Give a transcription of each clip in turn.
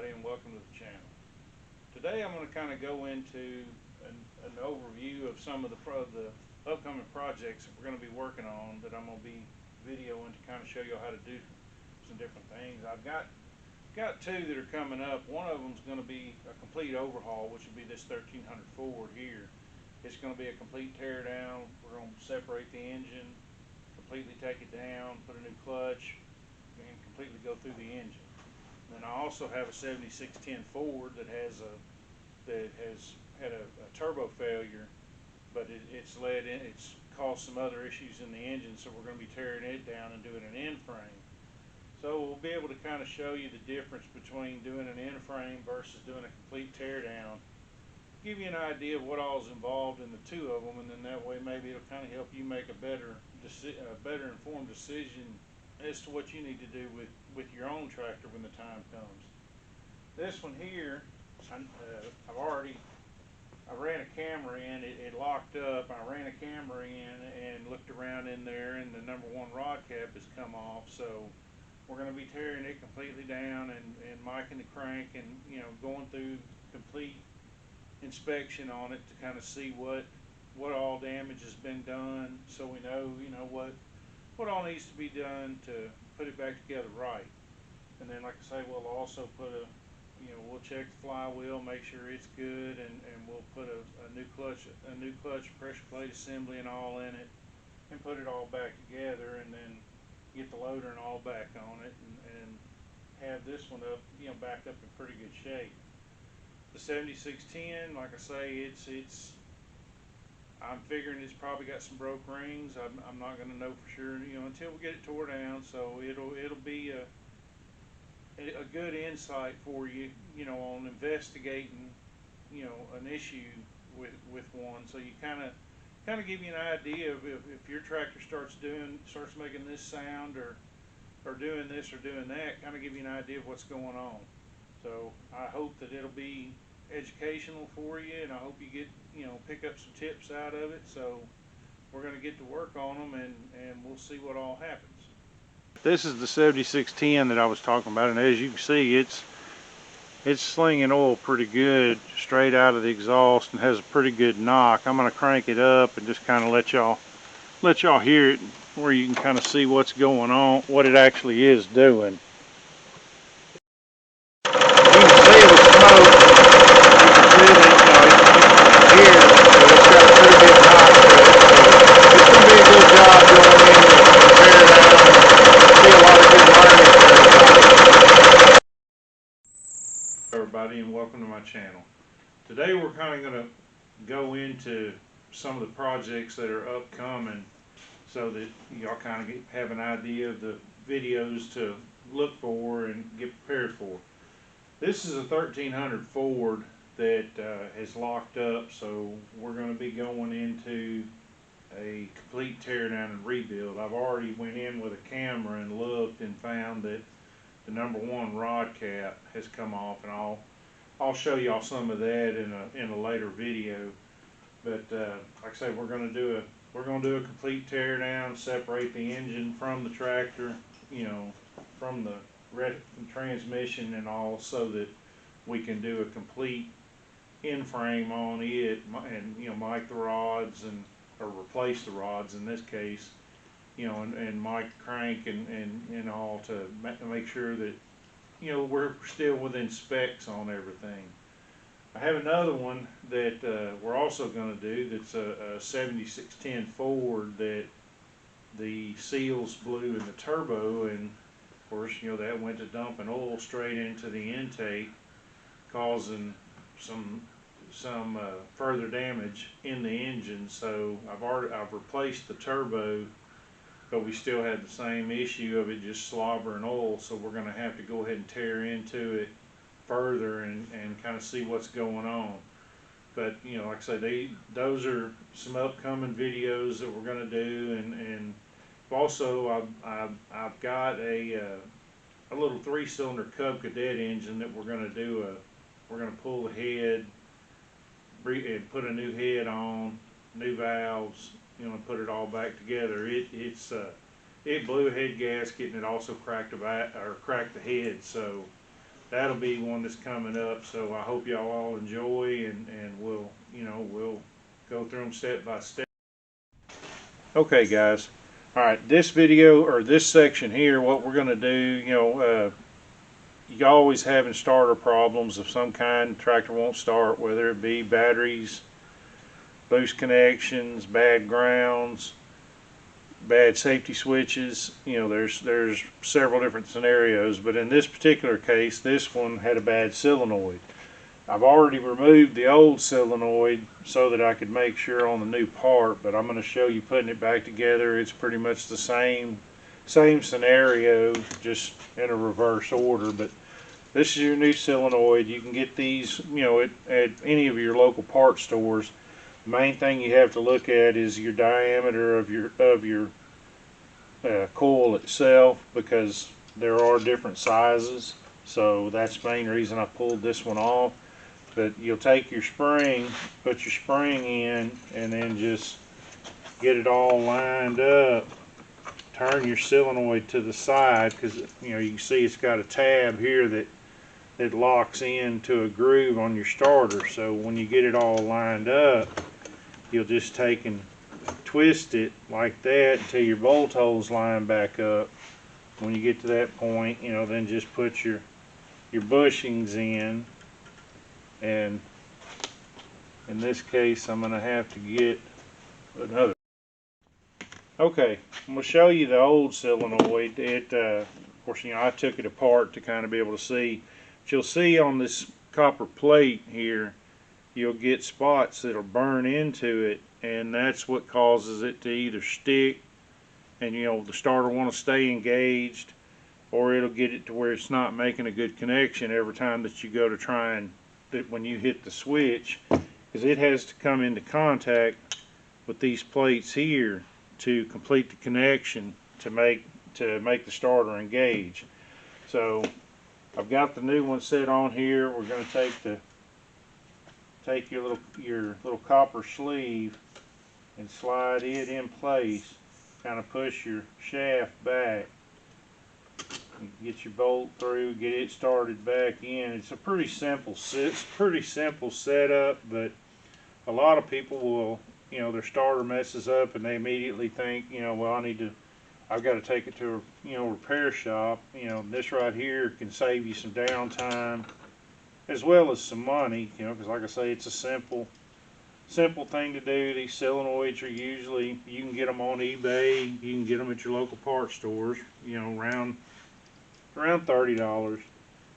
everybody, and welcome to the channel. Today I'm going to kind of go into an overview of some of the upcoming projects that we're going to be working on that I'm going to be videoing to kind of show you how to do some different things. I've got two that are coming up. One of them is going to be a complete overhaul, which will be this 1300 Ford here. It's going to be a complete tear down. We're going to separate the engine, completely take it down, put a new clutch, and completely go through the engine. Then I also have a 7610 Ford that has had a turbo failure, but it's caused some other issues in the engine, so we're going to be tearing it down and doing an end frame. So we'll be able to kind of show you the difference between doing an end frame versus doing a complete tear down. Give you an idea of what all is involved in the two of them, and then that way maybe it'll kind of help you make a better informed decision as to what you need to do with your own tractor when the time comes. This one here, I ran a camera in, it locked up. I ran a camera in and looked around in there, and the number one rod cap has come off. So we're going to be tearing it completely down and miking the crank and going through complete inspection on it to kind of see what all damage has been done, so we know what all needs to be done to put it back together right. And then, like I say, we'll also put we'll check the flywheel, make sure it's good, and we'll put a new clutch, pressure plate assembly and all in it, and put it all back together, and then get the loader and all back on it, and have this one up, back up in pretty good shape. The 7610, like I say, I'm figuring it's probably got some broke rings. I'm not going to know for sure, until we get it tore down. So it'll be a good insight for you, on investigating, an issue with one. So you kind of give you an idea of if your tractor starts making this sound or doing this or doing that, kind of give you an idea of what's going on. So I hope that it'll be educational for you, and I hope you get pick up some tips out of it. So we're going to get to work on them, and we'll see what all happens. This is the 7610 that I was talking about, and as you can see, it's slinging oil pretty good straight out of the exhaust and has a pretty good knock. I'm going to crank it up and just kind of let y'all hear it, where you can kind of see what's going on, what it actually is doing. You can see the smoke. Everybody, and welcome to my channel. Today we're kind of going to go into some of the projects that are upcoming, so that y'all kind of have an idea of the videos to look for and get prepared for. This is a 1300 Ford that has locked up, so we're going to be going into a complete tear down and rebuild. I've already went in with a camera and looked and found that the number one rod cap has come off, and I'll show y'all some of that in a later video. But like I say, we're going to do a complete tear down, separate the engine from the tractor, from the transmission and all, so that we can do a complete end frame on it, and mic the rods or replace the rods in this case, and mic the crank and all, to make sure that we're still within specs on everything. I have another one that we're also going to do, that's a 7610 Ford that the seals blew in the turbo, and of course that went to dumping oil straight into the intake, causing some further damage in the engine. So I've replaced the turbo, but we still had the same issue of it just slobbering oil. So we're going to have to go ahead and tear into it further and kind of see what's going on. But like I say, those are some upcoming videos that we're going to do, and also I've got a little 3-cylinder Cub Cadet engine that we're going to do. We're going to pull the head and put a new head on, new valves, and put it all back together. It blew a head gasket, and it also cracked the head. So that'll be one that's coming up. So I hope y'all all enjoy, and we'll go through them step by step. Okay, guys. All right, this video or this section here, what we're going to do, you always having starter problems of some kind. Tractor won't start, whether it be batteries, boost connections, bad grounds, bad safety switches. There's several different scenarios, but in this particular case, this one had a bad solenoid. I've already removed the old solenoid so that I could make sure on the new part, but I'm going to show you putting it back together. It's pretty much the same scenario, just in a reverse order. But this is your new solenoid. You can get these, at any of your local part stores. The main thing you have to look at is your diameter of your coil itself, because there are different sizes. So that's the main reason I pulled this one off. But you'll take your spring, put your spring in, and then just get it all lined up. Turn your solenoid to the side, because you can see it's got a tab here that locks into a groove on your starter. So when you get it all lined up, you'll just take and twist it like that until your bolt holes line back up. When you get to that point, then just put your bushings in. And in this case, I'm going to have to get another. Okay, I'm going to show you the old solenoid. Of course, I took it apart to kind of be able to see. But you'll see on this copper plate here, you'll get spots that'll burn into it, and that's what causes it to either stick, and the starter want to stay engaged, or it'll get it to where it's not making a good connection every time that you go to try and when you hit the switch, because it has to come into contact with these plates here to complete the connection to make the starter engage. So I've got the new one set on here. We're going to take your little copper sleeve and slide it in place. Kind of push your shaft back. Get your bolt through, get it started back in. It's a pretty simple setup, but a lot of people will, their starter messes up and they immediately think, well, I've got to take it to a repair shop. This right here can save you some downtime as well as some money, because like I say, it's a simple thing to do. These solenoids are usually, you can get them on eBay, you can get them at your local parts stores, around $30.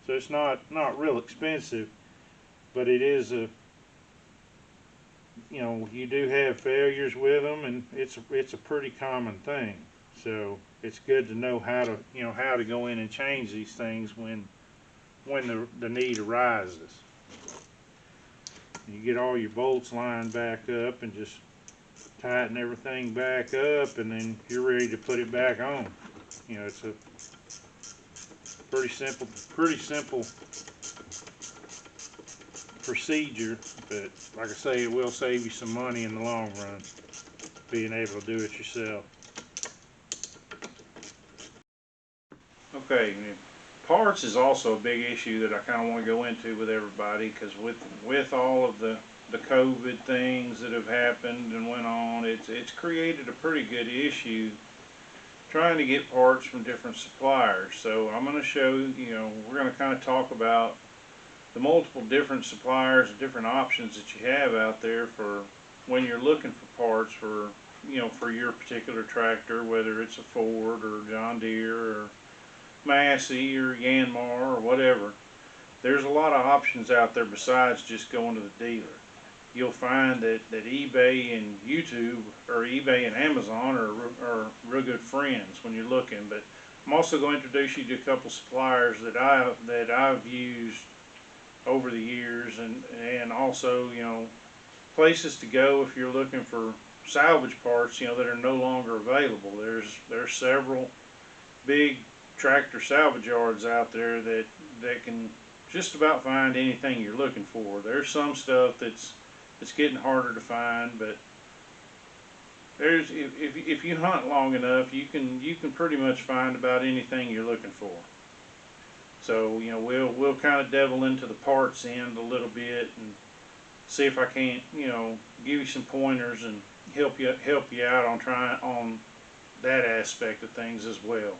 So it's not real expensive, but it is you do have failures with them, and it's a pretty common thing. So it's good to know how to go in and change these things when the need arises. You get all your bolts lined back up and just tighten everything back up, and then you're ready to put it back on. It's a pretty simple procedure, but like I say, it will save you some money in the long run, being able to do it yourself. Okay, parts is also a big issue that I kind of want to go into with everybody, because with all of the COVID things that have happened and went on, it's created a pretty good issue trying to get parts from different suppliers. So I'm going to show, we're going to kind of talk about the multiple different suppliers and different options that you have out there for when you're looking for parts for, for your particular tractor, whether it's a Ford or John Deere or Massey or Yanmar or whatever. There's a lot of options out there besides just going to the dealer. You'll find that eBay and YouTube, or eBay and Amazon are real good friends when you're looking. But I'm also going to introduce you to a couple suppliers that I've used over the years, and also places to go if you're looking for salvage parts that are no longer available. There's several big tractor salvage yards out there that can just about find anything you're looking for. There's some stuff that's getting harder to find, but if you hunt long enough, you can pretty much find about anything you're looking for. So, you know, we'll kind of devil into the parts end a little bit and see if I can't, you know, give you some pointers and help you out on trying on that aspect of things as well.